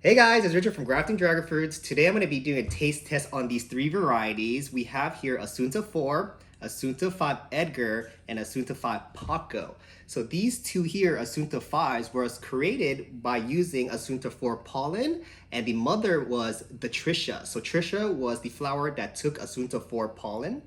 Hey guys, it's Richard from Grafting Dragon Fruits. Today I'm going to be doing a taste test on these three varieties. We have here Asunta 4, Asunta 5 Edgar, and Asunta 5 Paco. So these two here, Asunta 5s, was created by using Asunta 4 pollen, and the mother was the Trisha. So Trisha was the flower that took Asunta 4 pollen.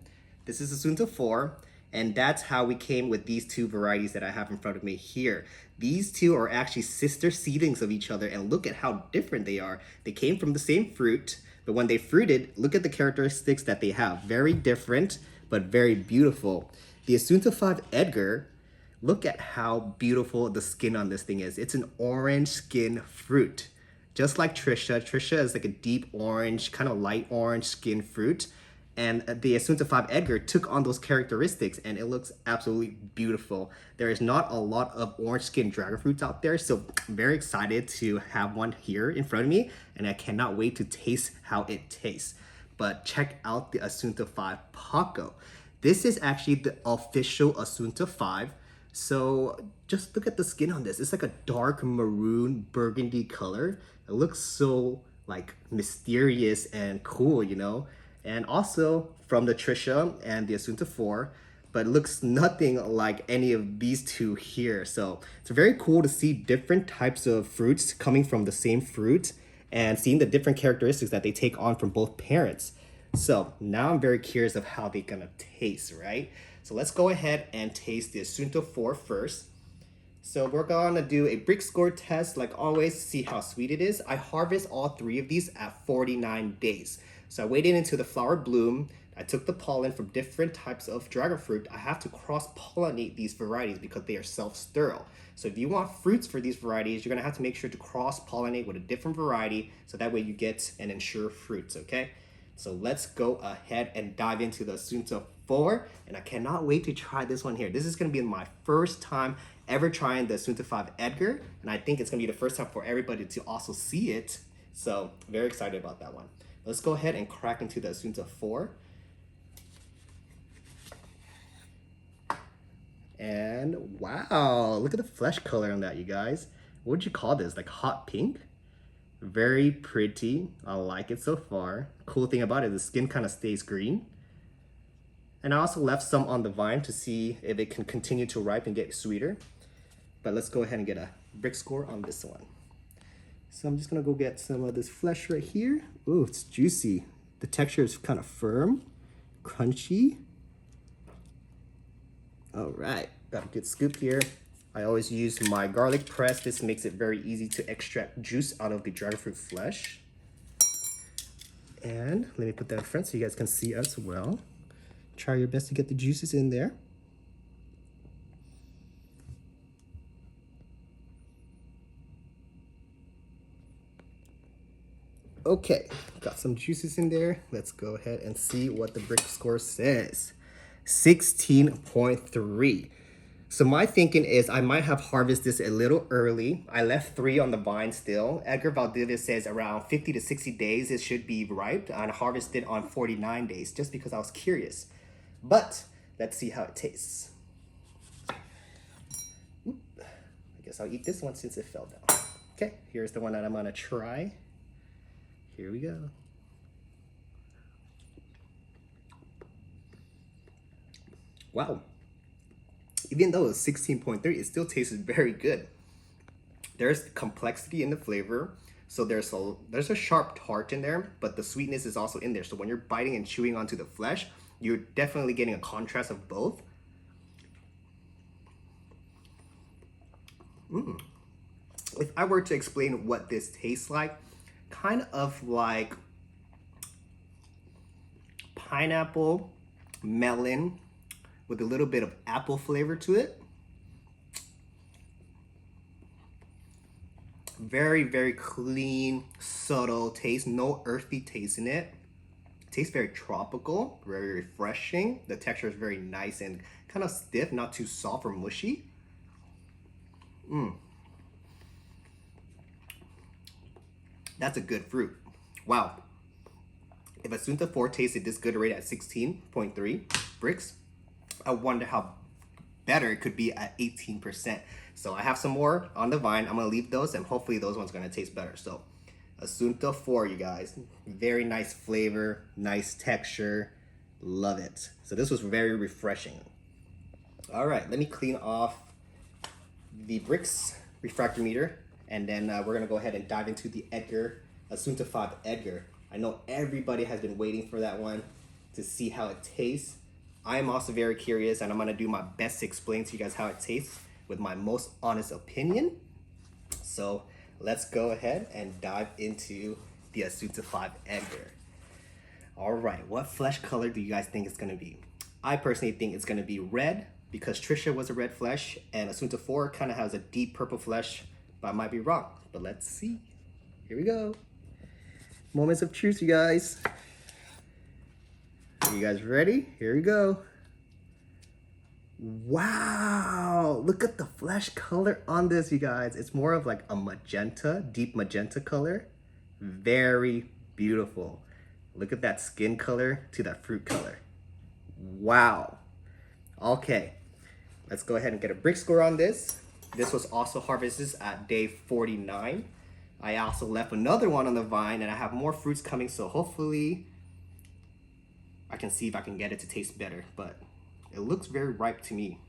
This is Asunta 4. And that's how we came with these two varieties that I have in front of me here. These two are actually sister seedlings of each other, and look at how different they are. They came from the same fruit, but when they fruited, look at the characteristics that they have. Very different, but very beautiful. The Asunta 5 Edgar, look at how beautiful the skin on this thing is. It's an orange skin fruit. Just like Trisha. Trisha is like a deep orange, kind of light orange skin fruit. And the Asunta 5 Edgar took on those characteristics, and it looks absolutely beautiful. There is not a lot of orange skin dragon fruits out there, so I'm very excited to have one here in front of me, and I cannot wait to taste how it tastes. But check out the Asunta 5 Paco. This is actually the official Asunta 5. So just look at the skin on this. It's like a dark maroon burgundy color. It looks so like mysterious and cool, you know? And also from the Trisha and the Asunta 4, but it looks nothing like any of these two here. So it's very cool to see different types of fruits coming from the same fruit and seeing the different characteristics that they take on from both parents. So now I'm very curious of how they're gonna taste, right? So let's go ahead and taste the Asunta 4 first. So we're gonna do a Brix Score test like always to see how sweet it is. I harvest all three of these at 49 days. So I waited until the flower bloom. I took the pollen from different types of dragon fruit. I have to cross-pollinate these varieties because they are self-sterile. So if you want fruits for these varieties, you're gonna have to make sure to cross-pollinate with a different variety so that way you get and ensure fruits, okay? So let's go ahead and dive into the Asunta 4, and I cannot wait to try this one here. This is gonna be my first time ever trying the Asunta 5 Edgar, and I think it's gonna be the first time for everybody to also see it. So very excited about that one. Let's go ahead and crack into the Asunta 4. And wow, look at the flesh color on that, you guys. What would you call this? Like hot pink? Very pretty. I like it so far. Cool thing about it, the skin kind of stays green. And I also left some on the vine to see if it can continue to ripen and get sweeter. But let's go ahead and get a Brix Score on this one. So I'm just gonna go get some of this flesh right here. Ooh, it's juicy. The texture is kind of firm, crunchy. All right, got a good scoop here. I always use my garlic press. This makes it very easy to extract juice out of the dragon fruit flesh. And let me put that in front so you guys can see as well. Try your best to get the juices in there. Okay, got some juices in there. Let's go ahead and see what the Brix Score says. 16.3. So my thinking is I might have harvested this a little early. I left 3 on the vine still. Edgar Valdivia says around 50 to 60 days it should be ripe, and I harvested on 49 days just because I was curious. But let's see how it tastes. Oop. I guess I'll eat this one since it fell down. Okay, here's the one that I'm gonna try. Here we go. Wow. Even though it's 16.3, it still tastes very good. There's complexity in the flavor. So there's a sharp tart in there, but the sweetness is also in there. So when you're biting and chewing onto the flesh, you're definitely getting a contrast of both. If I were to explain what this tastes like, kind of like pineapple, melon, with a little bit of apple flavor to it. Very, very clean, subtle taste, no earthy taste in it. Tastes very tropical, very refreshing. The texture is very nice and kind of stiff, not too soft or mushy. That's a good fruit. Wow. If Asunta 4 tasted this good already at 16.3 Brix, I wonder how better it could be at 18%. So I have some more on the vine. I'm gonna leave those and hopefully those ones are gonna taste better. So Assunta 4, you guys. Very nice flavor, nice texture. Love it. So this was very refreshing. All right, let me clean off the Brix refractometer, and then we're gonna go ahead and dive into the Edgar, Assunta 5 Edgar. I know everybody has been waiting for that one to see how it tastes. I am also very curious, and I'm gonna do my best to explain to you guys how it tastes with my most honest opinion. So let's go ahead and dive into the Assunta 5 Edgar. All right, what flesh color do you guys think it's gonna be? I personally think it's gonna be red because Trisha was a red flesh, and Assunta 4 kind of has a deep purple flesh, but I might be wrong. But let's see. Here we go. Moments of truth, you guys. Are you guys ready? Here we go. Wow, look at the flesh color on this, you guys. It's more of like a magenta, deep magenta color. Very beautiful. Look at that skin color to that fruit color. Wow. Okay, let's go ahead and get a Brix score on this. This was also harvested at day 49. I also left another one on the vine, and I have more fruits coming, so hopefully I can see if I can get it to taste better, but it looks very ripe to me.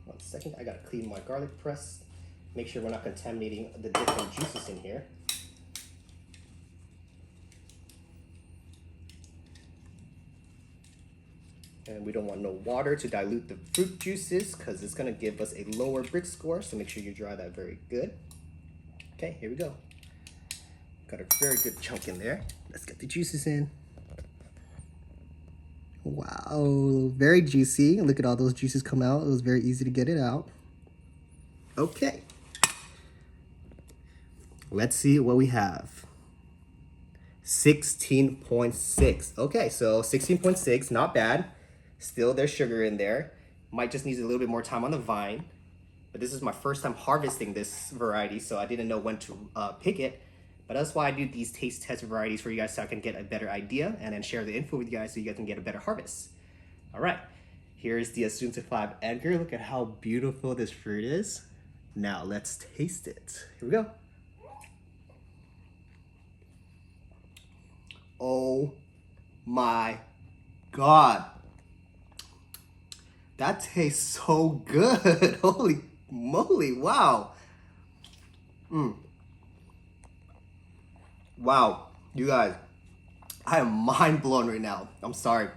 1 second, I gotta clean my garlic press. Make sure we're not contaminating the different juices in here. And we don't want no water to dilute the fruit juices because it's gonna give us a lower Brix score, so make sure you dry that very good. Okay, here we go. Got a very good chunk in there. Let's get the juices in. Wow, very juicy. Look at all those juices come out. It was very easy to get it out. Okay. Let's see what we have. 16.6. Okay, so 16.6, not bad. Still, there's sugar in there. Might just need a little bit more time on the vine. But this is my first time harvesting this variety, so I didn't know when to pick it. But that's why I do these taste test varieties for you guys, so I can get a better idea and then share the info with you guys so you guys can get a better harvest. All right, here's the Assunta 5 Edgar. Look at how beautiful this fruit is. Now let's taste it. Here we go. Oh my God. That tastes so good. Holy moly, wow. Wow, you guys, I am mind blown right now. I'm sorry.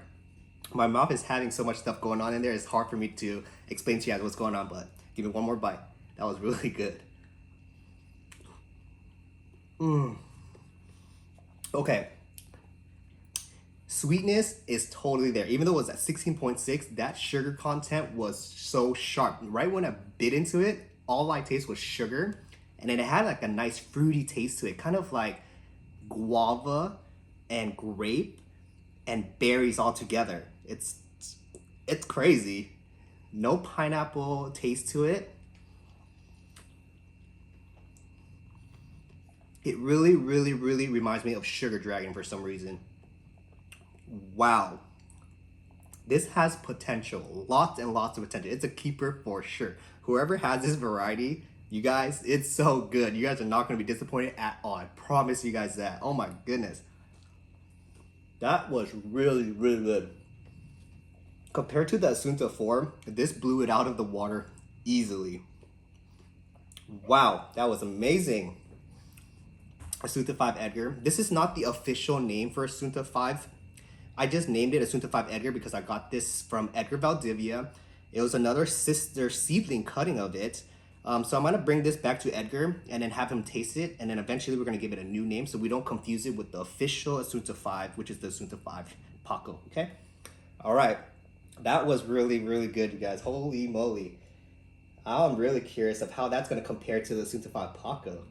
My mouth is having so much stuff going on in there. It's hard for me to explain to you guys what's going on, but give me one more bite. That was really good. Okay. Sweetness is totally there. Even though it was at 16.6, that sugar content was so sharp. Right when I bit into it, all I taste was sugar. And then it had like a nice fruity taste to it, kind of like guava and grape and berries all together. It's crazy. No pineapple taste to it. It really, really, really reminds me of Sugar Dragon for some reason. Wow. This has potential, lots and lots of potential. It's a keeper for sure. Whoever has this variety, you guys, it's so good. You guys are not going to be disappointed at all. I promise you guys that. Oh my goodness. That was really, really good. Compared to the Assunta 4, this blew it out of the water easily. Wow, that was amazing. Assunta 5 Edgar. This is not the official name for Assunta 5. I just named it Assunta 5 Edgar because I got this from Edgar Valdivia. It was another sister seedling cutting of it. So I'm going to bring this back to Edgar and then have him taste it. And then eventually we're going to give it a new name so we don't confuse it with the official Assunta 5, which is the Assunta 5 Paco, okay? All right. That was really, really good, you guys. Holy moly. I'm really curious of how that's going to compare to the Assunta 5 Paco.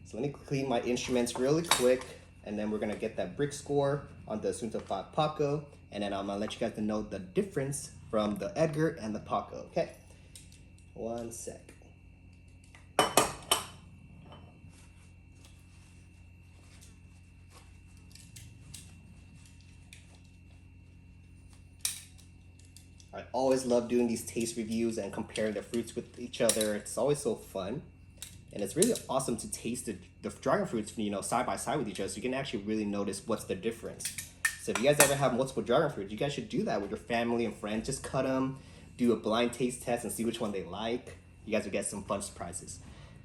So let me clean my instruments really quick, and then we're going to get that Brix score on the Assunta 5 Paco, and then I'm going to let you guys know the difference from the Edgar and the Paco, okay? 1 sec. I always love doing these taste reviews and comparing the fruits with each other. It's always so fun. And it's really awesome to taste the dragon fruits, you know, side by side with each other, so you can actually really notice what's the difference. So if you guys ever have multiple dragon fruits, you guys should do that with your family and friends. Just cut them, do a blind taste test and see which one they like. You guys will get some fun surprises.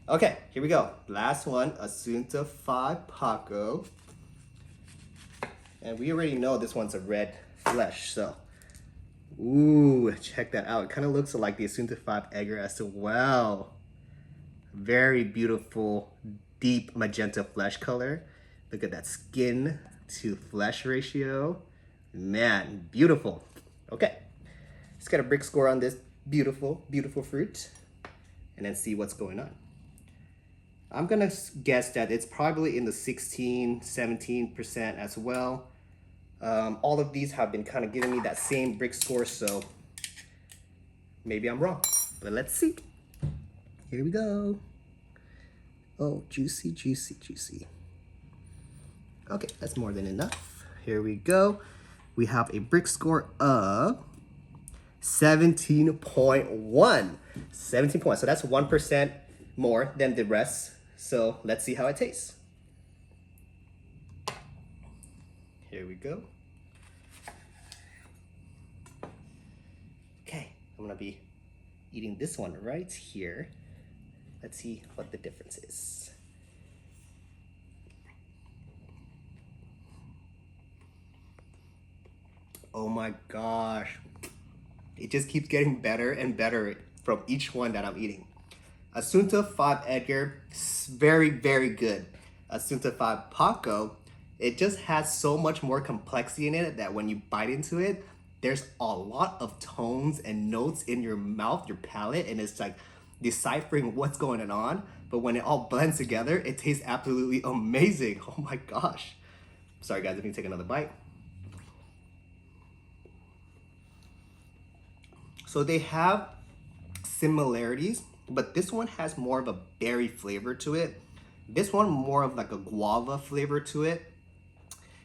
Okay, here we go. Last one, Assunta 5 Paco. And we already know this one's a red flesh, so. Ooh, check that out. It kind of looks like the Asunta 5 Edgar as well. Very beautiful, deep magenta flesh color. Look at that skin to flesh ratio. Man, beautiful. Okay, let's get a Brix Score on this beautiful, beautiful fruit and then see what's going on. I'm gonna guess that it's probably in the 16, 17% as well. All of these have been kind of giving me that same Brix Score, so maybe I'm wrong, but let's see. Here we go. Oh, juicy, juicy, juicy. Okay, that's more than enough. Here we go. We have a Brix Score of 17.1. 17 points, so that's 1% more than the rest. So let's see how it tastes. Here we go. Okay, I'm gonna be eating this one right here. Let's see what the difference is. Oh my gosh. It just keeps getting better and better from each one that I'm eating. Asunta 5 Edgar, very, very good. Asunta 5 Paco, it just has so much more complexity in it that when you bite into it, there's a lot of tones and notes in your mouth, your palate, and it's like deciphering what's going on. But when it all blends together, it tastes absolutely amazing. Oh my gosh. Sorry guys, let me take another bite. So they have similarities, but this one has more of a berry flavor to it. This one more of like a guava flavor to it.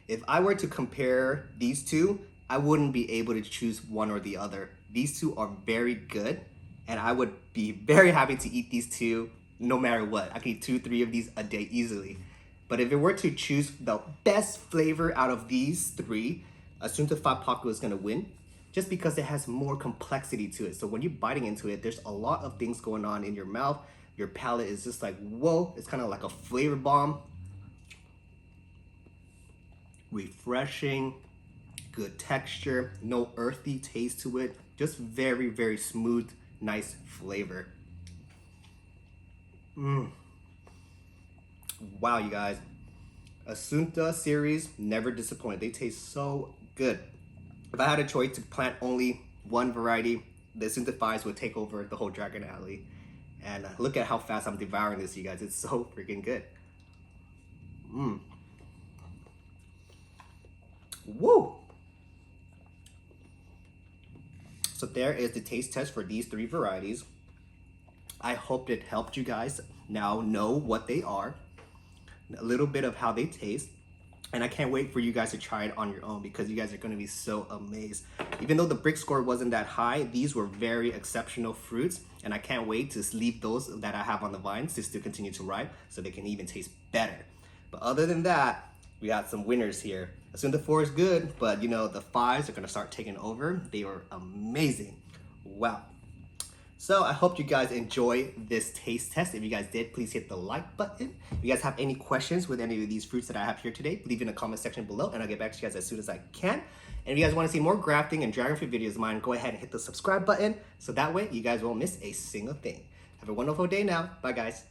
If I were to compare these two, I wouldn't be able to choose one or the other. These two are very good, and I would be very happy to eat these two no matter what. I could eat 2, 3 of these a day easily. But if it were to choose the best flavor out of these three, Asunta 5 Paco is gonna win, just because it has more complexity to it. So when you're biting into it, there's a lot of things going on in your mouth. Your palate is just like, whoa, it's kind of like a flavor bomb. Refreshing, good texture, no earthy taste to it. Just very, very smooth, nice flavor. Wow, you guys. Assunta series, never disappoint. They taste so good. If I had a choice to plant only one variety, the Asunta 5s would take over the whole Dragon Alley. And look at how fast I'm devouring this, you guys. It's so freaking good. Woo! So there is the taste test for these 3 varieties. I hope it helped you guys now know what they are, a little bit of how they taste. And I can't wait for you guys to try it on your own, because you guys are going to be so amazed. Even though the Brix Score wasn't that high, these were very exceptional fruits. And I can't wait to leave those that I have on the vines to still continue to ripe, so they can even taste better. But other than that, we got some winners here. Assunta 4 is good, but you know, the 5s are going to start taking over. They are amazing. Wow. So I hope you guys enjoy this taste test. If you guys did, please hit the like button. If you guys have any questions with any of these fruits that I have here today, leave in the comment section below and I'll get back to you guys as soon as I can. And if you guys want to see more grafting and dragon fruit videos of mine, go ahead and hit the subscribe button so that way you guys won't miss a single thing. Have a wonderful day now. Bye guys.